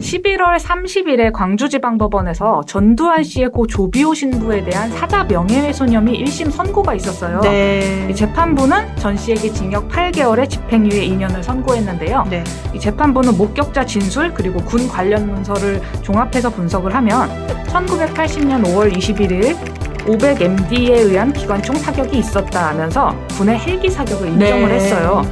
11월 30일에 광주지방법원에서 전두환 씨의 고 조비오 신부에 대한 사자 명예훼손 혐의 1심 선고가 있었어요. 네. 이 재판부는 전 씨에게 징역 8개월에 집행유예 2년을 선고했는데요. 네. 이 재판부는 목격자 진술 그리고 군 관련 문서를 종합해서 분석을 하면 1980년 5월 21일 500md에 의한 기관총 사격이 있었다 하면서 군의 헬기 사격을 인정을 했어요.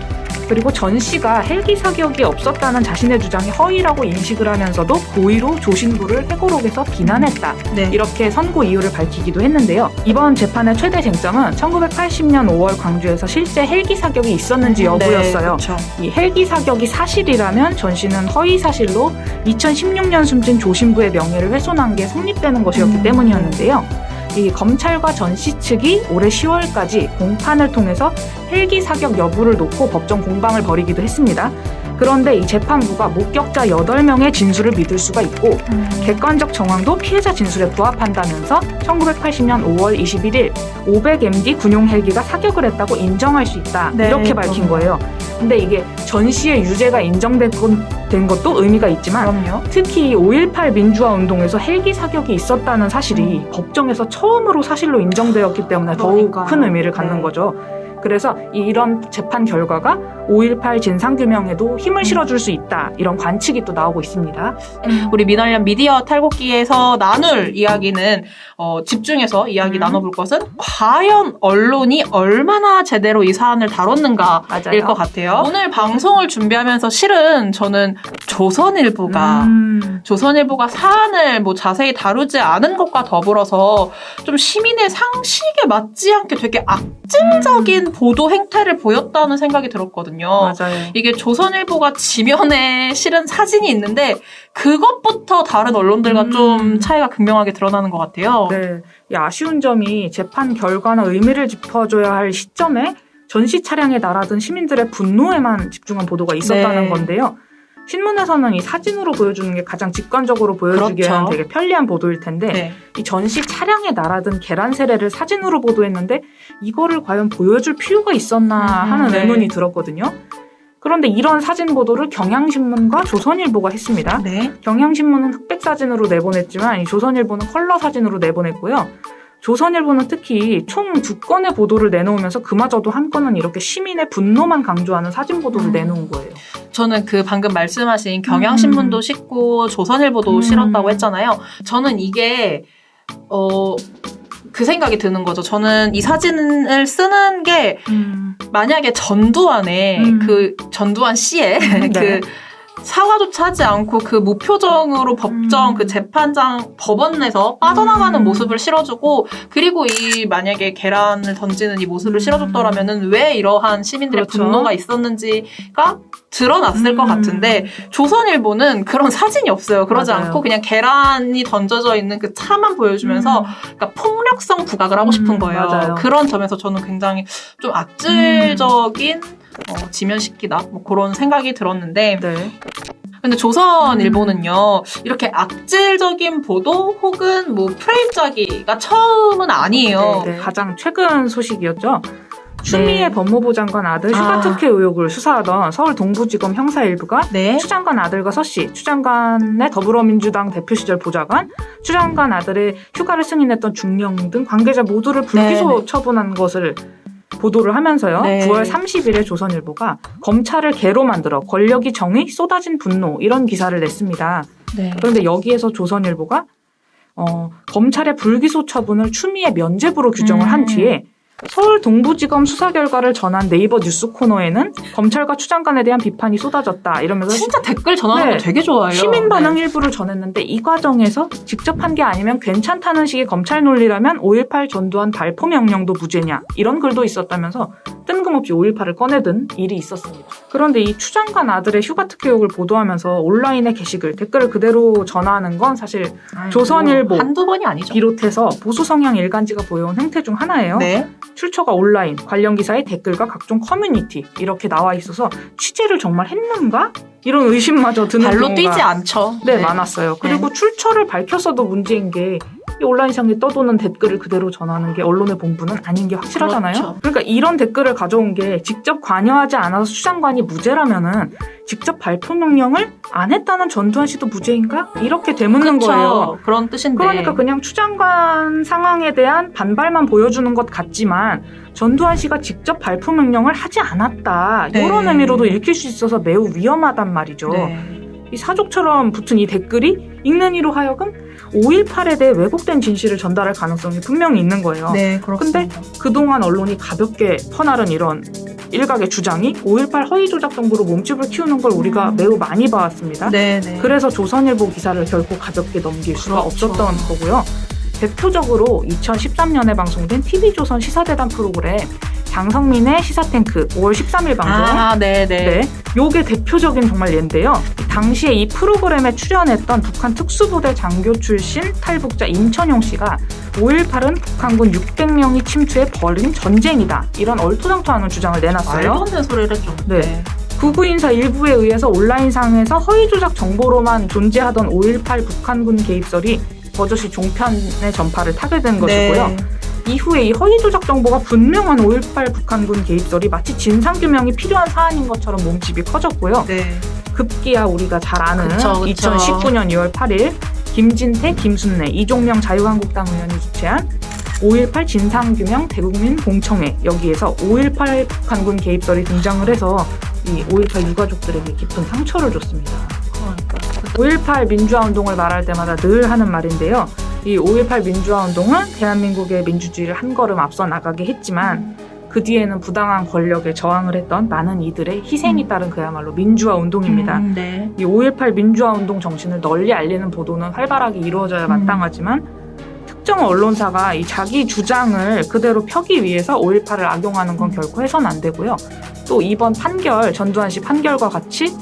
그리고 전 씨가 헬기 사격이 없었다는 자신의 주장이 허위라고 인식을 하면서도 고의로 조 신부를 회고록에서 비난했다. 네. 이렇게 선고 이유를 밝히기도 했는데요. 이번 재판의 최대 쟁점은 1980년 5월 광주에서 실제 헬기 사격이 있었는지 여부였어요. 네, 이 헬기 사격이 사실이라면 전 씨는 허위 사실로 2016년 숨진 조 신부의 명예를 훼손한 게 성립되는 것이었기 때문이었는데요. 이 검찰과 전 씨 측이 올해 10월까지 공판을 통해서 헬기 사격 여부를 놓고 법정 공방을 벌이기도 했습니다. 그런데 이 재판부가 목격자 8명의 진술을 믿을 수가 있고 객관적 정황도 피해자 진술에 부합한다면서 1980년 5월 21일 500md 군용 헬기가 사격을 했다고 인정할 수 있다. 네, 이렇게 밝힌 거예요. 근데 이게 전 씨의 유죄가 인정된 것도 의미가 있지만 그럼요. 특히 5.18 민주화 운동에서 헬기 사격이 있었다는 사실이 법정에서 처음으로 사실로 인정되었기 때문에 더욱 큰 의미를 갖는 거죠. 그래서 이런 재판 결과가 5.18 진상규명에도 힘을 실어줄 수 있다. 이런 관측이 또 나오고 있습니다. 우리 미나리안 미디어 탈곡기에서 나눌 이야기는 집중해서 이야기 나눠볼 것은 과연 언론이 얼마나 제대로 이 사안을 다뤘는가일 것 같아요. 오늘 방송을 준비하면서 실은 저는 조선일보가 사안을 자세히 다루지 않은 것과 더불어서 좀 시민의 상식에 맞지 않게 되게 악질적인 보도 행태를 보였다는 생각이 들었거든요. 맞아요. 이게 조선일보가 지면에 실은 사진이 있는데 그것부터 다른 언론들과 좀 차이가 극명하게 드러나는 것 같아요. 네, 이 아쉬운 점이 재판 결과나 의미를 짚어줘야 할 시점에 전시 차량에 날아든 시민들의 분노에만 집중한 보도가 있었다는 건데요. 신문에서는 이 사진으로 보여주는 게 가장 직관적으로 보여주기에는 되게 편리한 보도일 텐데 이 전시 차량에 날아든 계란 세례를 사진으로 보도했는데 이거를 과연 보여줄 필요가 있었나 하는 의문이 들었거든요. 그런데 이런 사진 보도를 경향신문과 조선일보가 했습니다. 경향신문은 흑백 사진으로 내보냈지만 이 조선일보는 컬러 사진으로 내보냈고요. 조선일보는 특히 총 2건의 보도를 내놓으면서 그마저도 한 건은 이렇게 시민의 분노만 강조하는 사진 보도를 내놓은 거예요. 저는 그 방금 말씀하신 경향신문도 싫고 조선일보도 싫었다고 했잖아요. 저는 이게 그 생각이 드는 거죠. 저는 이 사진을 쓰는 게 만약에 전두환의 그 전두환 씨의 그 사과조차 하지 않고 그 무표정으로 법정 그 재판장 법원 내서 빠져나가는 모습을 실어주고 그리고 이 만약에 계란을 던지는 이 모습을 실어줬더라면은 왜 이러한 시민들의 분노가 있었는지가 드러났을 것 같은데 조선일보는 그런 사진이 없어요. 그러지 않고 그냥 계란이 던져져 있는 그 차만 보여주면서 그러니까 폭력성 부각을 하고 싶은 거예요. 그런 점에서 저는 굉장히 좀 악질적인 지면시키다 그런 생각이 들었는데 근데 조선일보는요 이렇게 악질적인 보도 혹은 프레임 짜기가 처음은 아니에요. 가장 최근 소식이었죠. 추미애 법무부 장관 아들 휴가 특혜 의혹을 수사하던 서울 동부지검 형사 일부가 추 장관 아들과 서 씨, 추 장관의 더불어민주당 대표 시절 보좌관, 추 장관 아들의 휴가를 승인했던 중령 등 관계자 모두를 불기소 처분한 것을 보도를 하면서요. 9월 30일에 조선일보가 검찰을 개로 만들어 권력이 정의 쏟아진 분노 이런 기사를 냈습니다. 그런데 여기에서 조선일보가 검찰의 불기소 처분을 추미애 면죄부로 규정을 한 뒤에 서울 동부지검 수사 결과를 전한 네이버 뉴스 코너에는 검찰과 추 장관에 대한 비판이 쏟아졌다 이러면서 진짜 댓글 전하는 거 되게 좋아요. 시민 반응 일부를 전했는데 이 과정에서 직접 한 게 아니면 괜찮다는 식의 검찰 논리라면 5.18 전두환 발포 명령도 무죄냐 이런 글도 있었다면서 뜬금없이 5.18을 꺼내든 일이 있었습니다. 그런데 이 추 장관 아들의 휴가 특혜 의혹을 보도하면서 온라인의 게시글, 댓글을 그대로 전하는 건 사실 조선일보 한두 번이 아니죠. 비롯해서 보수 성향 일간지가 보여온 행태 중 하나예요. 출처가 온라인, 관련 기사의 댓글과 각종 커뮤니티 이렇게 나와 있어서 취재를 정말 했는가? 이런 의심마저 드는 발로 경우가 뛰지 않죠. 많았어요. 그리고 출처를 밝혔어도 문제인 게 이 온라인상에 떠도는 댓글을 그대로 전하는 게 언론의 본분은 아닌 게 확실하잖아요. 그렇죠. 그러니까 이런 댓글을 가져온 게 직접 관여하지 않아서 수장관이 무죄라면은 직접 발표 명령을 안 했다는 전두환 씨도 무죄인가? 이렇게 되묻는 그쵸. 거예요. 그런 뜻인데. 그러니까 그냥 추장관 상황에 대한 반발만 보여주는 것 같지만 전두환 씨가 직접 발표 명령을 하지 않았다. 네. 이런 의미로도 읽힐 수 있어서 매우 위험하단 말이죠. 네. 이 사족처럼 붙은 이 댓글이 읽는 이로 하여금 5.18에 대해 왜곡된 진실을 전달할 가능성이 분명히 있는 거예요. 네, 그렇습니다. 근데 그동안 언론이 가볍게 퍼나른 이런 일각의 주장이 5.18 허위 조작 정보로 몸집을 키우는 걸 우리가 매우 많이 봐왔습니다. 네, 네. 그래서 조선일보 기사를 결코 가볍게 넘길 수가 그렇죠. 없었던 거고요. 대표적으로 2013년에 방송된 TV조선 시사대담 프로그램 장성민의 시사탱크 5월 13일 방송. 아, 네, 네. 네, 요게 대표적인 정말 예인데요. 당시에 이 프로그램에 출연했던 북한 특수부대 장교 출신 탈북자 임천용 씨가 5.18은 북한군 600명이 침투해 벌인 전쟁이다. 이런 얼토당토하는 주장을 내놨어요. 말도 안 되는 소리를 했죠. 네. 구구 인사 일부에 의해서 온라인상에서 허위 조작 정보로만 존재하던 5.18 북한군 개입설이 버젓이 종편의 전파를 타게 된 것이고요. 네. 이후에 이 허위 조작 정보가 분명한 5.18 북한군 개입설이 마치 진상규명이 필요한 사안인 것처럼 몸집이 커졌고요. 네. 급기야 우리가 잘 아는 그쵸. 2019년 2월 8일 김진태, 김순례, 이종명 자유한국당 의원이 주최한 5.18 진상규명 대국민 공청회, 여기에서 5.18 북한군 개입설이 등장을 해서 이 5.18 유가족들에게 깊은 상처를 줬습니다. 5.18 민주화운동을 말할 때마다 늘 하는 말인데요. 이 5.18 민주화운동은 대한민국의 민주주의를 한 걸음 앞서 나가게 했지만 그 뒤에는 부당한 권력에 저항을 했던 많은 이들의 희생이 따른 그야말로 민주화운동입니다. 네. 이 5.18 민주화운동 정신을 널리 알리는 보도는 활발하게 이루어져야 마땅하지만 특정 언론사가 이 자기 주장을 그대로 펴기 위해서 5.18을 악용하는 건 결코 해서는 안 되고요. 또 이번 판결, 전두환 씨 판결과 같이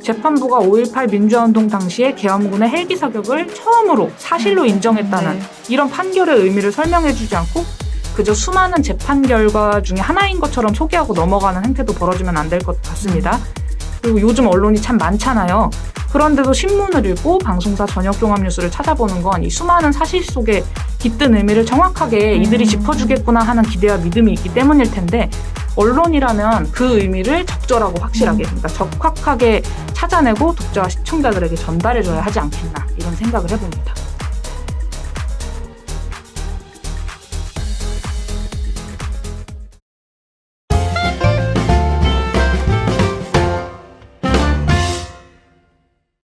재판부가 5.18 민주화운동 당시에 계엄군의 헬기 사격을 처음으로 사실로 인정했다는 네. 이런 판결의 의미를 설명해주지 않고 그저 수많은 재판 결과 중에 하나인 것처럼 소개하고 넘어가는 행태도 벌어지면 안 될 것 같습니다. 그리고 요즘 언론이 참 많잖아요. 그런데도 신문을 읽고 방송사 저녁 종합 뉴스를 찾아보는 건 이 수많은 사실 속에 깃든 의미를 정확하게 이들이 짚어주겠구나 하는 기대와 믿음이 있기 때문일 텐데 언론이라면 그 의미를 적절하고 확실하게 그러니까 적확하게 찾아내고 독자와 시청자들에게 전달해줘야 하지 않겠나 이런 생각을 해봅니다.